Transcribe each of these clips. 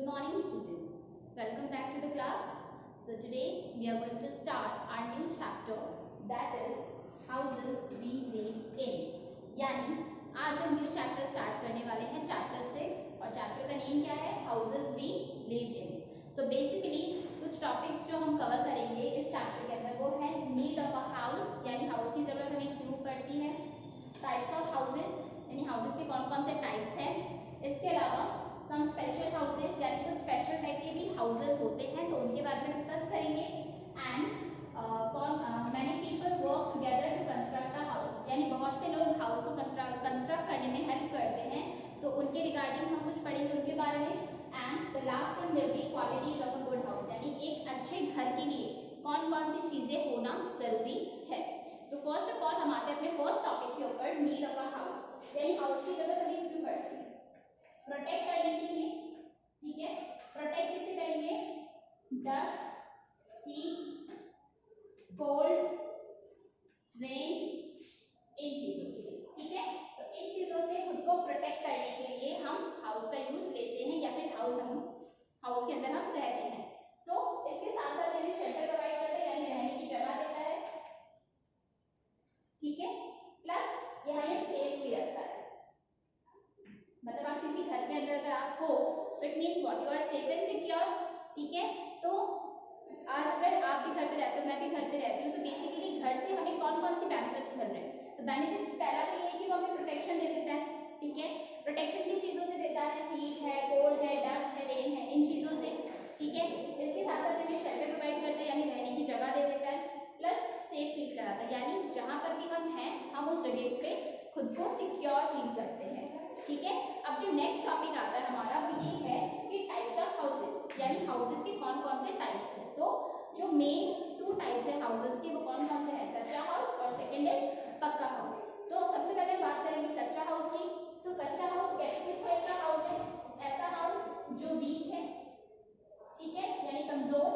Good morning students. Welcome back to the class. So today we are going to start our new chapter, that is houses we live in. यानी आज हम new chapter start करने वाले हैं chapter 6 और chapter का name क्या है houses we live in. So basically कुछ टॉपिक्स जो हम कवर करेंगे इस चैप्टर के अंदर वो है नीड ऑफ अ हाउस यानी हाउस की जरूरत हमें क्यों पड़ती है, टाइप्स ऑफ हाउसेस यानी हाउसेस के कौन कौन से टाइप्स हैं, इसके अलावा सम स्पेशल हाउसेस यानी कुछ स्पेशल टाइप के भी हाउसेस होते हैं तो उनके बारे में डिस्कस करेंगे. And many people work together to construct a house यानी बहुत से लोग हाउस को कंस्ट्रक्ट करने में हेल्प करते हैं तो उनके रिगार्डिंग हम कुछ पढ़ेंगे उनके बारे में. And the last one will be qualities of a good house यानी एक अच्छे घर के लिए कौन कौन सी चीजें होना जरूरी है. तो फर्स्ट ऑफ ऑल हम आते हैं अपने फर्स्ट टॉपिक के ऊपर, नीड ऑफ अ हाउस यानी हाउस की जरूरत हमें क्यों पड़ती है. प्रोटेक्ट करने के लिए, ठीक है. प्रोटेक्ट किससे करेंगे, डस्ट, हीट, कोल्ड, रेन, इन चीजों के लिए, ठीक है. तो इन चीजों से खुद को प्रोटेक्ट करने के लिए हम हाउस का यूज लेते हैं या फिर हाउस के अंदर हम रहते हैं. सो इसके साथ साथ हमें शेल्टर प्रोवाइड करता है यानी रहने की जगह देता है, ठीक है. प्लस ये हमें सेफ भी रखता है. मतलब आप किसी घर के अंदर अगर आप हो तो it means what, you are safe and secure, ठीक है. तो आज अगर आप भी घर पे रहते हो, मैं भी घर पे रहती हूँ, तो बेसिकली घर से हमें कौन कौन सी बेनिफिट्स मिल रहे हैं. तो बेनिफिट्स पहला तो ये है कि वो हमें प्रोटेक्शन दे देता है, ठीक है. प्रोटेक्शन किन चीजों से देता है, हीट है, कोल्ड है, डस्ट है, रेन है, इन चीजों से, ठीक है. इसके साथ साथ हमें शेल्टर प्रोवाइड करता है यानी रहने की जगह दे देता है. प्लस सेफ फील कराता है यानी जहां पर भी हम हैं हम उस जगह पे खुद को सिक्योर फील करते हैं, ठीक है. अब जो नेक्स्ट टॉपिक आता है हमारा वो ये है कि टाइप्स ऑफ हाउसेस यानी हाउसेस के कौन कौन से टाइप्स हैं. तो जो मेन टू टाइप्स है हाउसेस के वो कौन कौन से हैं, कच्चा हाउस और सेकंड इज पक्का हाउस. तो सबसे पहले बात करेंगे कच्चा हाउस की. तो कच्चा हाउस किस टाइप का हाउस है, ऐसा हाउस जो वीक है, ठीक है, यानी कमजोर.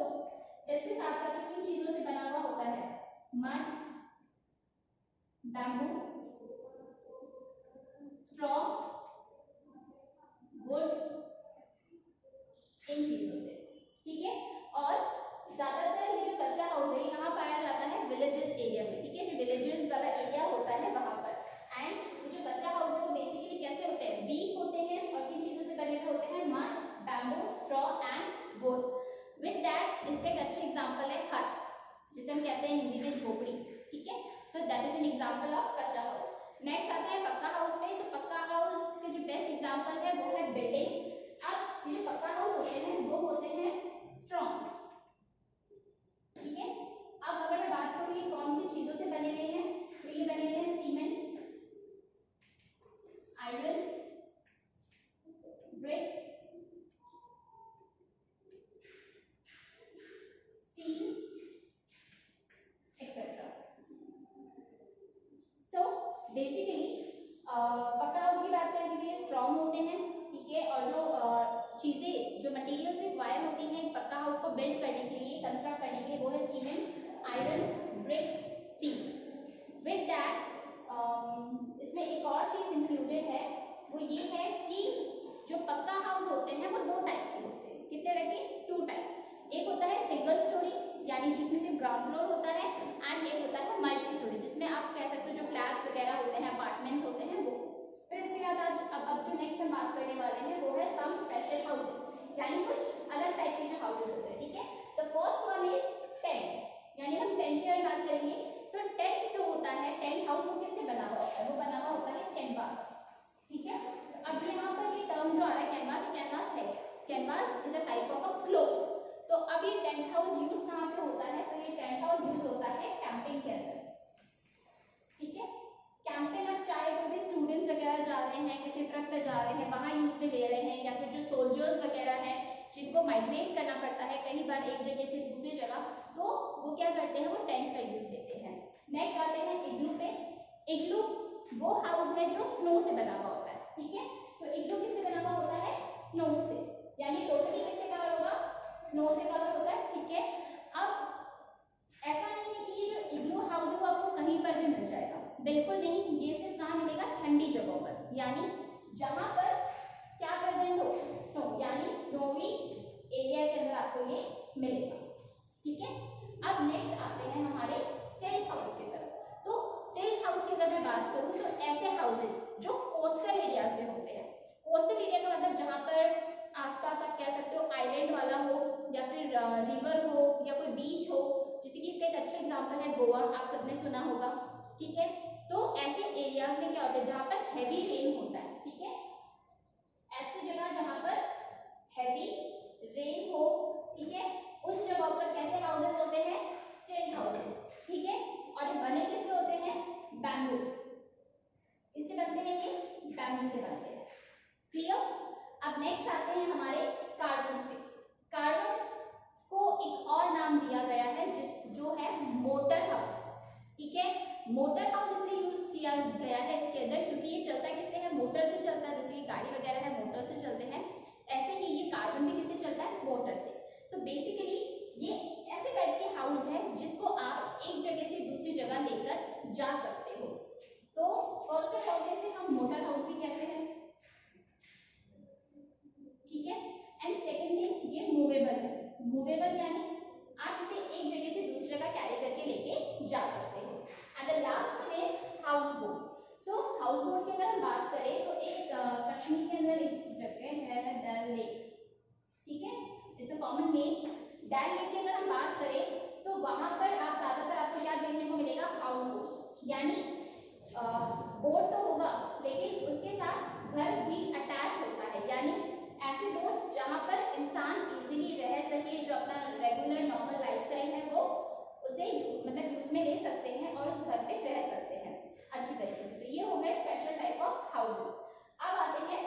इसके साथ साथ किन चीजों से बना हुआ होता है, मड, बैम्बू, स्ट्रॉ, वुड, इन चीजों से, ठीक है. और ज्यादातर ये जो कच्चा हाउस है ये कहाँ पाया जाता है, विलेजेस एरिया में, ठीक है. जो विलेजेस वाला एरिया होता है वहां पर. एंड जो कच्चा हाउस है वो बेसिकली कैसे होते हैं, वीक होते हैं और किन चीजों से बने हुए होते हैं, mud, bamboo, straw and would. With that इसका एक अच्छे एग्जांपल है हट जिसे हम कहते हैं हिंदी में झोपड़ी, ठीक है. So that is an example of कच्चा हाउस. नेक्स्ट आते हैं पक्का हाउस में. तो पक्का हाउस के जो बेस्ट एग्जांपल है वो है बिल्डिंग. अब ये जो पक्का हाउस होते हैं वो होते हैं स्ट्रॉन्ग, ठीक है. अब अगर मैं बात करूं ये कौन सी चीजों से बने हुए हैं, तो ये बने हुए हैं cement, iron, bricks, steel etcetera. So basically पक्का हाउस की बात करेंगे तो ये स्ट्रॉन्ग होते हैं, ठीक है. और जो चीजें जो मटेरियल्स रिक्वायर होती हैं पक्का हाउस को बिल्ड करने के लिए, कंस्ट्रक्ट करने के लिए, वो है cement, iron, bricks, steel. With that इसमें एक और चीज इंक्लूडेड है वो ये है कि जो पक्का हाउस होते हैं वो दो टाइप के होते हैं. कितने टाइप के, टू टाइप्स. एक होता है सिंगल स्टोरी यानी जिसमें सिर्फ ग्राउंड फ्लोर होता है, एंड एक होता है मल्टी स्टोरी जिसमें आप कह सकते हो जो फ्लैट्स वगैरह होते हैं, अपार्टमेंट्स होते हैं वो. फिर इसके बाद आज अब जो नेक्स्ट हम बात करने वाले हैं वो है सम स्पेशल हाउसेस यानी कुछ अलग टाइप के जो हाउसेस होते हैं, ठीक है. तो फर्स्ट वन इज टेंट यानी हम टेंट की बात करेंगे. तो टेंट जो होता है, टेंट हाउस वो किससे बना हुआ होता है, वो बना हुआ होता है कैनवास, ठीक है. तो अब यहाँ पर ये टर्म जो आ रहा है कैनवास, कैनवास है, canvas is a type of a cloth. तो अब ये टेंट हाउस यूज कहाँ पे होता है, तो ये टेंट हाउस यूज होता है कैंपिंग के अंदर, ठीक है. कैंपिंग आप चाहे कोई भी स्टूडेंट्स वगैरह जा रहे हैं, किसी ट्रिप पे जा रहे हैं, वहां यूज में ले रहे हैं, या फिर जो सोल्जर्स वगैरह हैं जिनको माइग्रेट करना पड़ता है कई बार एक जगह से दूसरी जगह, तो वो क्या करते हैं, वो टेंट का यूज लेते हैं. नेक्स्ट आते हैं इग्लू पे. इग्लू वो हाउस है जो स्नो से बना हुआ होता है, ठीक है. तो इग्लू किससे बना हुआ होता है, स्नो से, यानी टोटली किससे कवर होगा, स्नो से कवर होता है, ठीक है. अब ऐसा नहीं है कि ये जो इग्लू हाउस है वो आपको कहीं पर भी मिल जाएगा, बिल्कुल नहीं. ये सिर्फ कहाँ मिलेगा, ठंडी जगहों पर, यानी जहां पर क्या प्रेजेंट हो, स्नो यानी स्नोवी रिवर हो या कोई बीच हो, जैसे कि इसका एक अच्छा एग्जांपल है गोवा, आप सबने सुना होगा, ठीक है। तो ऐसे एरियाज में क्या होता है जहाँ पर हैवी रेन होता है, ठीक है, ऐसी जगह जहाँ पर हैवी रेन हो, ठीक है, उन जगहों पर कैसे हाउसेस होते हैं, स्टेन हाउसेस, ठीक है। और ये बने कैसे होते हैं, बैम्बू, इससे बनते हैं, ये बैम्बू से बनते हैं, क्लियर। अब नेक्स्ट आते हैं हमारे कार्बन्स पे। कार्बन्स को एक और नाम दिया गया है जो है मोटर हाउस, ठीक है। मोटर हाउस इसलिए यूज किया गया है इसके अंदर क्योंकि ये चलता किससे है, मोटर से चलता है, जैसे कि गाड़ी वगैरह है मोटर से चलते हैं, ऐसे ही ये कार्बन भी किससे चलता है, मोटर से। सो बेसिकली ये ऐसे टाइप के हाउस है जिसको आप एक जगह से दूसरी जगह लेकर जा सकते हो। तो फर्स्ट ऑफ ऑल से हम मोटर हाउस भी कहते हैं, ठीक है। एंड सेकंड थिंग ये मूवेबल है, मूवेबल यानी आप इसे एक जगह से दूसरी जगह कैरी करके लेके जा सकते हो। And the last one is house boat. तो हाउस बोट की अगर हम बात करें तो एक कश्मीर के अंदर एक जगह है डल लेक, ठीक है, it's a common name. Dal lake की अगर हम बात करें तो वहां पर आप ज्यादातर आपको क्या देखने को मिलेगा, हाउस बोट, यानी बोट तो होगा लेकिन उसके साथ घर भी अटैच होता है, यानी ऐसे बोट्स जहां पर इंसान इजीली रह सके, जो अपना रेगुलर नॉर्मल लाइफस्टाइल है वो उसे मतलब यूज में ले सकते हैं और उस घर पे रह सकते हैं अच्छी तरीके से। तो ये हो गए स्पेशल टाइप ऑफ हाउसेस। अब आते हैं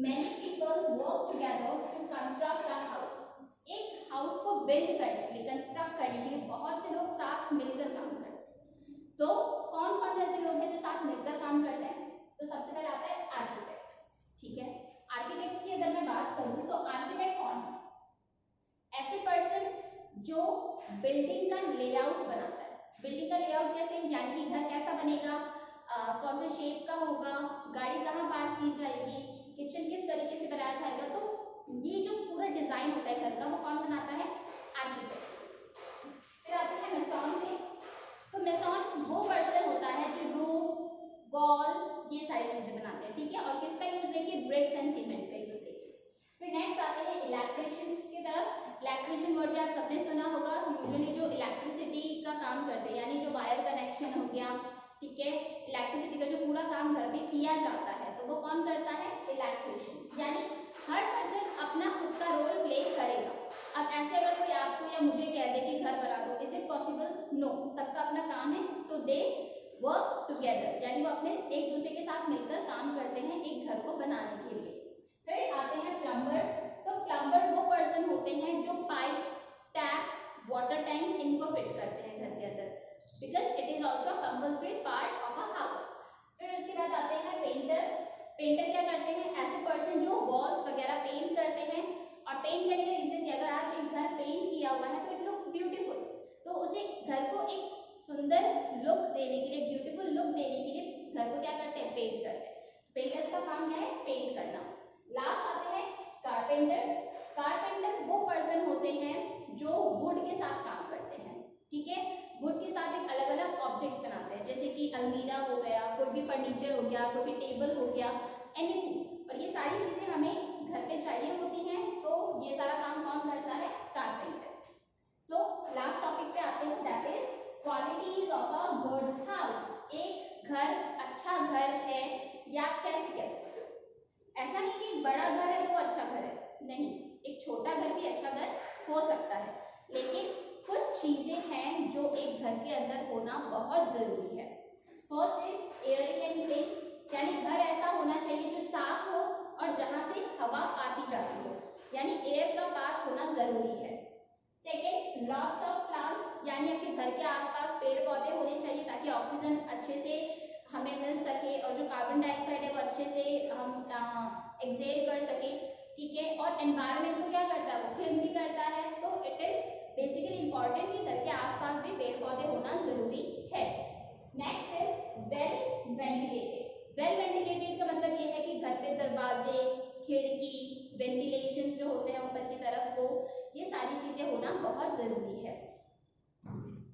many people work together to construct a house। एक हाउस को बिल्ड करने के लिए, कंस्ट्रक्ट करने के लिए बहुत से लोग साथ मिलकर काम करते हैं। तो कौन कौन से ऐसे लोग हैं जो साथ मिलकर काम करते हैं, तो सबसे पहले आता है आर्किटेक्ट, ठीक है। आर्किटेक्ट की अगर मैं बात करूं तो आर्किटेक्ट कौन है, ऐसे पर्सन जो बिल्डिंग का लेआउट बनाता है। बिल्डिंग का लेआउट कैसे, यानी कि घर कैसा बनेगा, कौन से शेप का होगा, गाड़ी कहाँ पार्क की जाएगी, किचन किस तरीके से बनाया जाएगा, तो ये जो पूरा डिजाइन होता है घर का वो कौन बनाता है, आर्किटेक्ट। फिर आते हैं मैसॉन पे। तो मैसॉन वो पर्सन होता है जो रूफ, वॉल, ये सारी चीजें बनाते हैं, ठीक है, और किसका यूज लेके, ब्रिक्स एंड सीमेंट का यूज लेके। फिर नेक्स्ट आते हैं इलेक्ट्रिशियंस की तरफ। इलेक्ट्रिशियन वर्ड भी आप सबने सुना होगा, यूजुअली जो इलेक्ट्रिसिटी का काम करते हैं, यानी जो वायर कनेक्शन हो गया, ठीक है, इलेक्ट्रिसिटी का जो पूरा काम घर पे किया जाता है तो वो कौन करता है, इलेक्ट्रिशियन। यानी हर पर्सन अपना खुद का रोल प्ले करेगा। अब ऐसे अगर कोई आपको या मुझे कह दे कि घर बना दो, इज इट पॉसिबल, नो, सबका अपना काम है, सो दे वर्क टुगेदर, यानी वो अपने एक दूसरे के साथ मिलकर काम करते हैं एक घर को बनाने के लिए। फिर आते हैं प्लम्बर। तो प्लम्बर वो पर्सन होते हैं जो पाइप्स, टैप्स, वाटर टैंक इनको फिट करते हैं घर के अंदर, because it is also compulsory part of a house. फिर उसके बाद आते हैं पेंटर। पेंटर क्या करते हैं, ऐसे पर्सन जो वॉल्स वगैरह पेंट करते हैं। और पेंट करने का रीजन कि अगर आज एक घर पेंट किया हुआ है तो इट लुक्स ब्यूटीफुल, तो उसे घर को एक सुंदर लुक देने के लिए, ब्यूटीफुल लुक देने के लिए घर को क्या करते हैं, पेंट करते हैं। पेंटर्स का काम क्या है, पेंट करना। लास्ट आते हैं कारपेंटर। कारपेंटर वो पर्सन होते हैं जो वुड के साथ काम करते हैं, ठीक है, वुड के साथ एक अलग अलग ऑब्जेक्ट्स बनाते हैं, जैसे कि अलमीरा हो गया, कोई भी फर्नीचर हो गया, कोई भी टेबल हो गया, एनीथिंग। और ये सारी चीजें हमें घर पे चाहिए होती हैं, तो ये सारा काम कौन करता है, कारपेंटर। सो लास्ट टॉपिक पे आते हैं, that is qualities of a good house. एक घर अच्छा घर है या आप कैसे कह सकते हो, ऐसा नहीं कि बड़ा घर है वो अच्छा घर है, नहीं, एक छोटा घर भी अच्छा घर हो सकता है, लेकिन कुछ चीजें हैं जो एक घर के अंदर होना बहुत जरूरी है। First is air and clean, यानी घर ऐसा होना चाहिए जो साफ हो और जहां से हवा आती जाती हो, यानी एयर का पास होना जरूरी है। सेकेंड, लॉट्स ऑफ प्लांट्स, यानी आपके घर के आसपास पेड़ पौधे होने चाहिए ताकि ऑक्सीजन अच्छे से हमें मिल सके और जो कार्बन डाइऑक्साइड है वो अच्छे से हम एक्सेल कर सके, ठीक है। और एनवायरनमेंट को क्या करता है, वो क्लीन भी करता है, तो इट इज बेसिकली इंपॉर्टेंट कि घर के आसपास भी पेड़ पौधे होना जरूरी है। Next is well ventilated. Well ventilated का मतलब ये है कि घर के दरवाजे, खिड़की, वेंटिलेशन जो होते हैं ऊपर की तरफ को, ये सारी चीजें होना बहुत जरूरी है।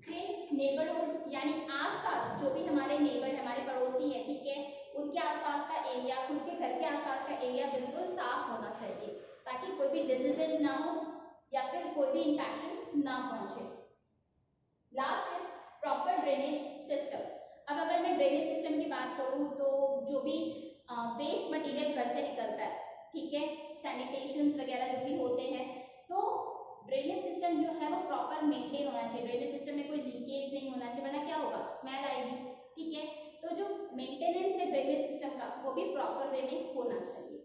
फिर नेबरहुड, यानी आसपास जो भी हमारे नेबर, हमारे पड़ोसी है, ठीक है, उनके आसपास का एरिया, खुद के घर के आसपास का एरिया बिल्कुल साफ होना चाहिए ताकि कोई भी डिजीजेस ना हो या फिर कोई भी इंफेक्शन ना पहुंचे। Last is proper drainage system. अब अगर मैं ड्रेनेज सिस्टम की बात करूं तो जो भी वेस्ट मटेरियल घर से निकलता है, ठीक है, सैनिटेशन वगैरह जो भी होते हैं, तो ड्रेनेज सिस्टम जो है वो प्रॉपर मेंटेन होना चाहिए। ड्रेनेज सिस्टम में कोई लीकेज नहीं होना चाहिए, वरना क्या होगा, स्मेल आएगी, ठीक है। तो जो मेंटेनेंस है ड्रेनेज सिस्टम का वो भी प्रॉपर वे में होना चाहिए।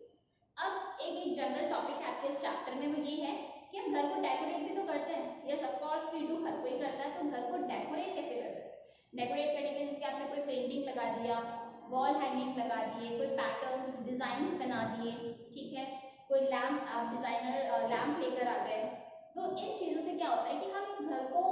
अब एक जनरल टॉपिक है आपके इस चैप्टर में, वो ये है कि हम घर को डेकोरेट भी तो करते हैं। Yes of course we do, हर कोई करता है। तो घर को डेकोरेट कैसे कर सकते हैं? डेकोरेट करने के लिए जैसे आपने कोई पेंटिंग लगा दिया, वॉल हैंगिंग लगा दिए, कोई पैटर्न्स डिजाइन्स बना दिए, ठीक है, कोई लैम्प, आप डिजाइनर लैम्प लेकर आ गए। तो इन चीजों से क्या होता है कि हम घर को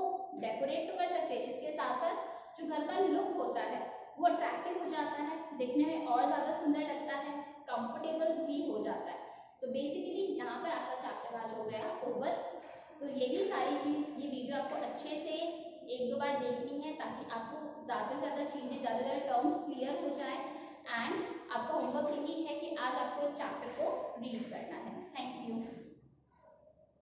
डेकोरेट तो कर सकते हैं, इसके साथ साथ जो घर का लुक होता है वो अट्रैक्टिव हो जाता है, दिखने में और ज्यादा सुंदर लगता है, कंफर्टेबल भी हो जाता है। तो बेसिकली यहाँ पर आपका चैप्टर आज हो गया ओवर। तो यही सारी चीज, ये वीडियो आपको अच्छे से एक दो बार देखनी है ताकि आपको ज़्यादा से ज़्यादा चीज़ें, ज़्यादा से ज़्यादा टर्म्स क्लियर हो जाए। एंड आपका होमवर्क यही है कि आज आपको इस चैप्टर को रीड करना है। Thank you.